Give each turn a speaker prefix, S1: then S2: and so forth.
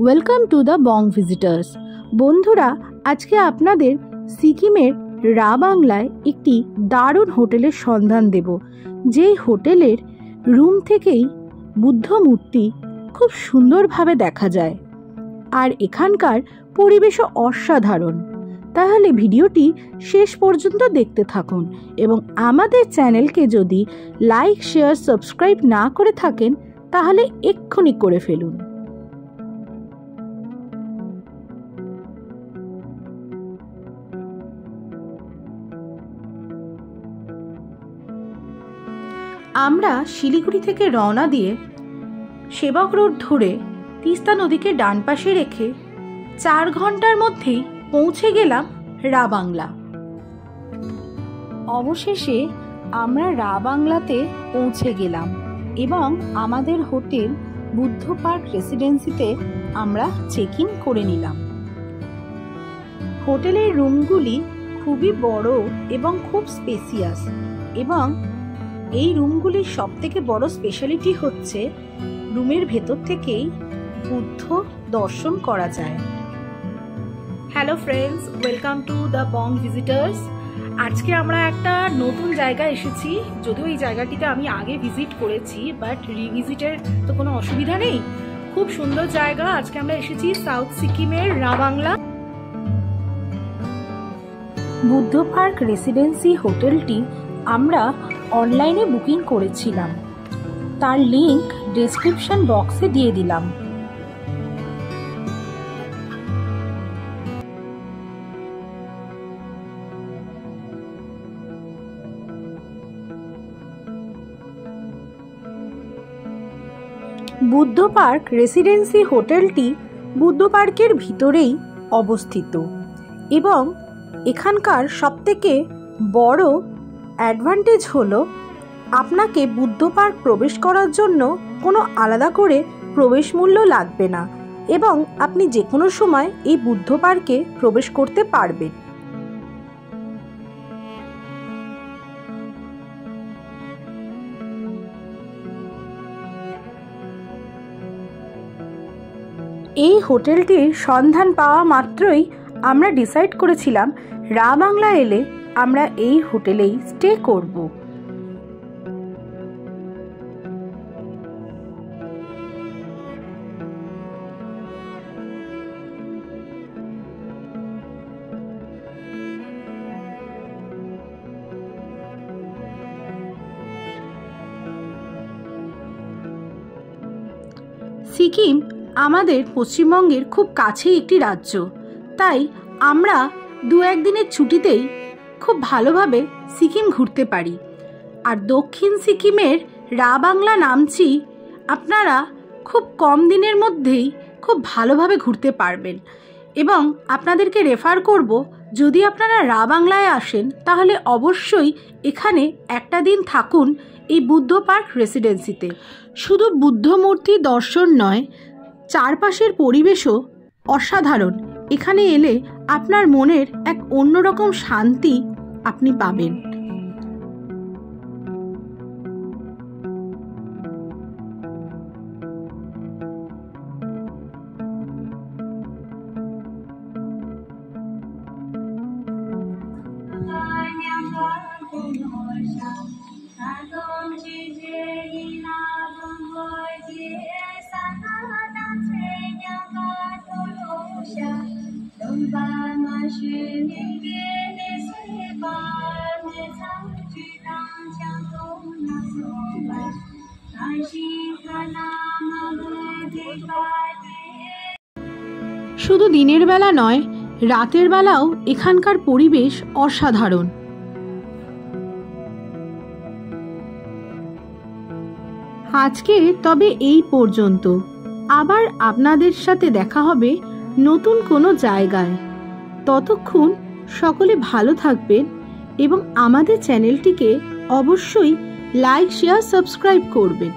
S1: Welcome to the Bong visitors. বন্ধুরা, আজকে আপনাদের সিকিমের রা বাংলায় একটি দারুণ হোটেলের সন্ধান দেব, যেই হোটেলের রুম থেকেই বুদ্ধ মূর্তি খুব সুন্দরভাবে দেখা যায় আর এখানকার পরিবেশও অসাধারণ। তাহলে ভিডিওটি শেষ পর্যন্ত দেখতে থাকুন এবং আমাদের চ্যানেলকে যদি লাইক, শেয়ার, সাবস্ক্রাইব না করে থাকেন তাহলে এক্ষুনি করে ফেলুন। আমরা শিলিগুড়ি থেকে রওনা দিয়ে সেবক রোড ধরে তিস্তা নদীকে ডান পাশে রেখে 4 ঘন্টার মধ্যেই পৌঁছে গেলাম রা বাংলা। অবশেষে আমরা রা বাংলাতে পৌঁছে গেলাম এবং আমাদের হোটেল বুদ্ধ পার্ক রেসিডেন্সিতে আমরা চেক ইন করে নিলাম। হোটেলের রুমগুলি খুবই বড় এবং খুব স্পেসিয়াস, এবং এই রুমগুলির সবথেকে বড় স্পেশালিটি হচ্ছে রুমের ভেতর থেকেই বুদ্ধ দর্শন করা যায়। Hello friends, welcome to the Bong visitors. আজকে আমরা একটা নতুন জায়গায় এসেছি, যদিও এই জায়গাটিতে আমি আগে ভিজিট করেছি, বাট রিভিজিটের তো কোনো অসুবিধা নেই। খুব সুন্দর জায়গা। আজকে আমরা এসেছি সাউথ সিকিমের রা বাংলা। বুদ্ধ পার্ক রেসিডেন্সি হোটেলটি আমরা অনলাইনে বুকিং করেছিলাম, তার লিংক ডেসক্রিপশন বক্সে দিয়ে দিলাম। বুদ্ধ পার্ক রেসিডেন্সি হোটেলটি বুদ্ধ পার্কের ভিতরেই অবস্থিত এবং এখানকার সবথেকে বড় অ্যাডভান্টেজ হলো আপনাকে বুদ্ধ পার্ক প্রবেশ করার জন্য কোনো আলাদা করে প্রবেশ মূল্য লাগবে না এবং আপনি যে কোনো সময় এই বুদ্ধ পার্কে প্রবেশ করতে পারবেন। এই হোটেলটির সন্ধান পাওয়া মাত্রই আমরা ডিসাইড করেছিলাম রা বাংলা এলে আমরা এই হোটেলেই স্টে করব। সিকিম আমাদের পশ্চিমবঙ্গের খুব কাছেই একটি রাজ্য, তাই আমরা 2-1 দিনের ছুটিতেই খুব ভালোভাবে সিকিম ঘুরতে পারি। আর দক্ষিণ সিকিমের রা বাংলা নামচি আপনারা খুব কম দিনের মধ্যেই খুব ভালোভাবে ঘুরতে পারবেন এবং আপনাদেরকে রেফার করব, যদি আপনারা রা বাংলায় আসেন তাহলে অবশ্যই এখানে একটা দিন থাকুন এই বুদ্ধ পার্ক রেসিডেন্সিতে। শুধু বুদ্ধ মূর্তি দর্শন নয়, চারপাশের পরিবেশও অসাধারণ। এখানে এলে আপনার মনের এক অন্যরকম শান্তি আপনি পাবেন। শুধু দিনের বেলা নয়, রাতের বেলাও এখানকার পরিবেশ অসাধারণ। আজকে তবে এই পর্যন্ত। আবার আপনাদের সাথে দেখা হবে নতুন কোনো জায়গায়। ততক্ষণ সকলে ভালো থাকবেন এবং আমাদের চ্যানেলটিকে অবশ্যই লাইক, শেয়ার, সাবস্ক্রাইব করবেন।